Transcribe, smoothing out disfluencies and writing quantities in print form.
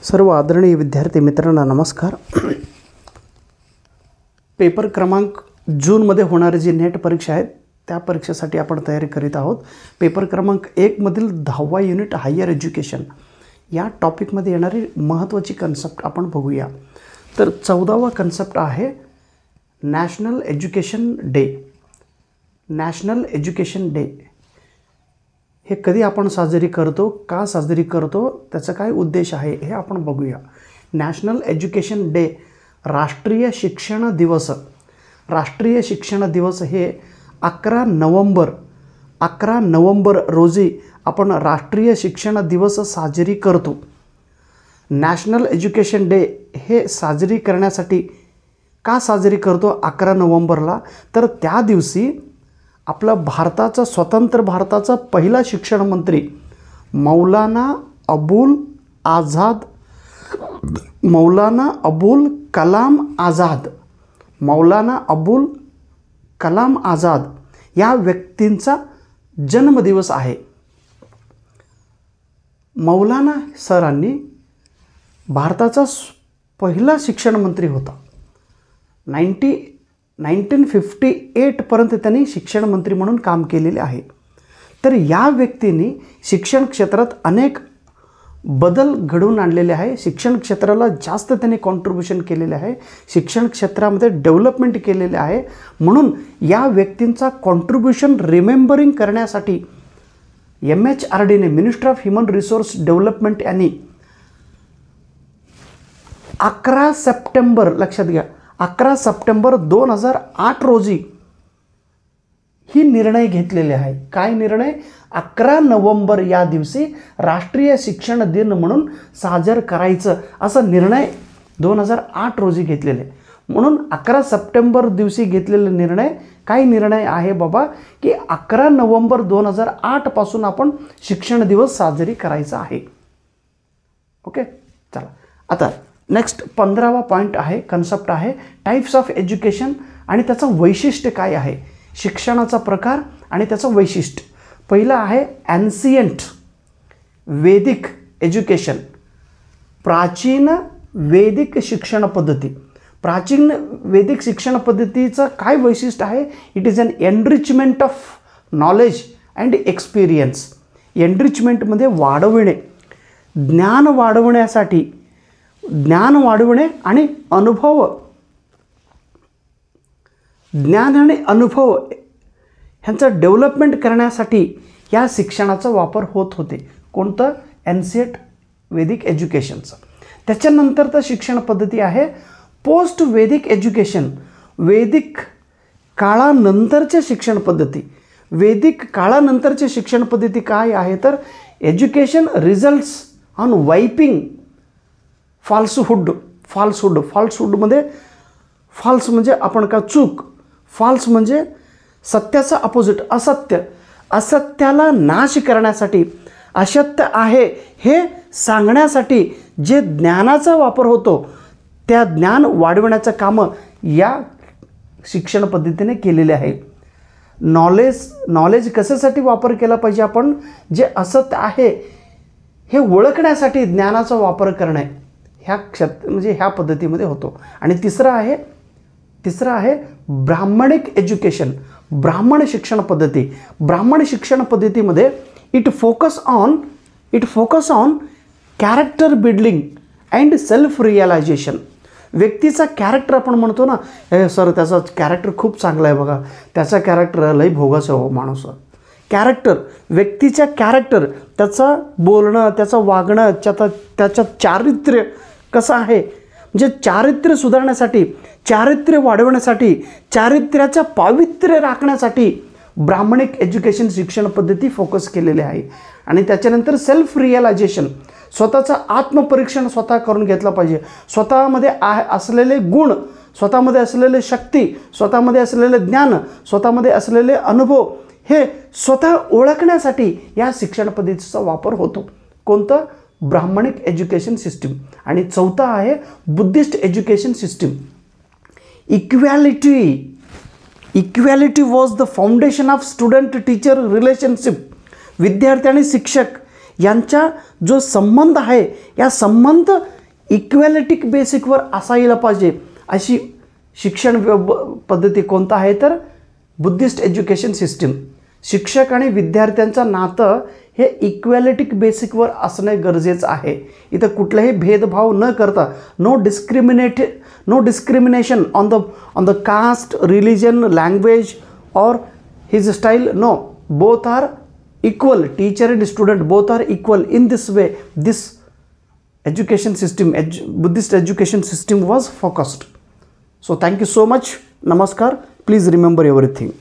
सर्व आदरणीय विद्यार्थी मित्रांना नमस्कार। पेपर क्रमांक जूनमध्ये होणारी जी नेट परीक्षा आहे त्या परीक्षेसाठी आपण तयारी करीत आहोत। पेपर क्रमांक 1 मधील 10वा युनिट हायर एज्युकेशन या टॉपिकमध्ये येणारी महत्त्वाची कन्सेप्ट आपण बघूया। तर 14वा कन्सेप्ट आहे national education day. National education day हे कधी आपण साजरी करतो, का साजरी करतो, त्याचा काय उद्देश आहे हे आपण बघूया। नॅशनल एज्युकेशन डे राष्ट्रीय शिक्षण दिवस। राष्ट्रीय शिक्षण दिवस हे 11 नोव्हेंबर रोजी आपण राष्ट्रीय शिक्षण दिवस साजरी करतो। नॅशनल एज्युकेशन डे हे साजरी करण्यासाठी का साजरी करतो 11 नोव्हेंबरला, तर त्या दिवशी आपला भारताचा स्वतंत्र भारताचा पहिला शिक्षण मंत्री मौलाना अबुल कलाम आझाद या व्यक्तींचा जन्मदिवस आहे। मौलाना सरांनी भारताचा पहिला शिक्षण मंत्री होता। 1958 पर्यंत त्यांनी शिक्षण मंत्री म्हणून काम केलेले आहे। तर या व्यक्तींनी शिक्षण क्षेत्रात अनेक बदल घडवून आणलेले आहे। शिक्षण क्षेत्राला जास्त त्यांनी कॉन्ट्रीब्युशन केलेले आहे, शिक्षण क्षेत्रामध्ये डेव्हलपमेंट केलेले आहे। म्हणून या व्यक्तींचा कॉन्ट्रीब्युशन रिमेंबरिंग करण्यासाठी MHRDने minister of human resource development यांनी 11 सप्टेंबर लक्षात घ्या 11 सप्टेंबर 2008 रोजी ही निर्णय घेतलेले आहे। काय निर्णय? 11 नोव्हेंबर या दिवशी राष्ट्रीय शिक्षण दिन म्हणून साजर करायचं असा निर्णय 2008 रोजी घेतलेले। म्हणून 11 सप्टेंबर दिवशी घेतलेला निर्णय काय निर्णय आहे बाबा की 11 नोव्हेंबर 2008 पासून आपण शिक्षण दिवस साजरी करायचा आहे। ओके, चला आता नेक्स्ट 15वा पॉइंट आहे, कन्सेप्ट आहे टाइप्स ऑफ एज्युकेशन आणि त्याचं वैशिष्ट्य काय आहे, शिक्षणाचा प्रकार आणि त्याचं वैशिष्ट्य। पहिला आहे एन्शियंट वैदिक एज्युकेशन, प्राचीन वैदिक शिक्षण पद्धती। प्राचीन वैदिक शिक्षण पद्धतीचं काय वैशिष्ट्य आहे? It is an enrichment of knowledge and experience. एनरिचमेंटमध्ये वाढवणे, ज्ञान वाढवणे आणि अनुभव, ज्ञान आणि अनुभव ह्यांचं डेव्हलपमेंट करण्यासाठी या शिक्षणाचा वापर होत होते। कोणतं? एन्शियंट वैदिक एज्युकेशनचं। त्याच्यानंतरचं शिक्षण पद्धती आहे पोस्ट वैदिक एज्युकेशन, वैदिक काळानंतरच्या शिक्षण पद्धती। वैदिक काळानंतरची शिक्षण पद्धती काय आहे तर एज्युकेशन रिझल्ट्स ऑन वाइपिंग फॉल्सहुडमध्ये फॉल्स म्हणजे आपण का चूक, फॉल्स म्हणजे सत्याचा अपोजिट असत्य, असत्याला नाश करण्यासाठी, असत्य आहे हे सांगण्यासाठी जे ज्ञानाचा वापर होतो त्या ज्ञान वाढवण्याचं कामं या शिक्षण पद्धतीने केलेले आहे। नॉलेज कशासाठी वापर केला पाहिजे आपण? जे असत्य आहे हे ओळखण्यासाठी ज्ञानाचा वापर करणे म्हणजे ह्या पद्धतीमध्ये होतो। आणि तिसरं आहे ब्राह्मणिक एज्युकेशन, ब्राह्मण शिक्षण पद्धती। ब्राह्मण शिक्षण पद्धतीमध्ये it focus on character building and self realisation. व्यक्तीचा कॅरेक्टर आपण म्हणतो ना, हे सर त्याचा कॅरेक्टर खूप चांगला आहे बघा, त्याचा कॅरेक्टर लई भोगाचं हो माणूस। कॅरेक्टर, व्यक्तीच्या कॅरेक्टर, त्याचं बोलणं, त्याचं वागणं, त्याचं चारित्र्य कसं आहे, म्हणजे चारित्र्य सुधारण्यासाठी, चारित्र्य वाढवण्यासाठी, चारित्र्याचं पावित्र्य राखण्यासाठी ब्राह्मणिक एज्युकेशन शिक्षण पद्धती फोकस केलेली आहे। आणि त्याच्यानंतर सेल्फ रिअलायझेशन, स्वतःचं आत्मपरीक्षण स्वतः करून घेतलं पाहिजे। स्वतःमध्ये असलेले गुण, स्वतःमध्ये असलेले शक्ती, स्वतःमध्ये असलेले ज्ञान, स्वतःमध्ये असलेले अनुभव हे स्वतः ओळखण्यासाठी या शिक्षण पद्धतीचा वापर होतो। कोणतं? Brahmanic education system. आणि चौथा आहे Buddhist education system. Equality was the foundation of student teacher relationship. विद्यार्थी आणि शिक्षक यांचा जो संबंध आहे या संबंध इक्वॅलिटिक बेसिकवर असायला पाहिजे अशी शिक्षण पद्धती कोणता आहे तर बुद्धिस्ट एज्युकेशन सिस्टीम. शिक्षक आणि विद्यार्थ्यांचं नातं हे इक्वॅलिटिक बेसिकवर असणे गरजेचं आहे. इथं कुठलाही भेदभाव न करता no discrimination on the caste, religion, language और his style. No, both are equal. Teacher and student both are equal. In this way, this education system, Buddhist education system was focused. So thank you so much. Namaskar. Please remember everything.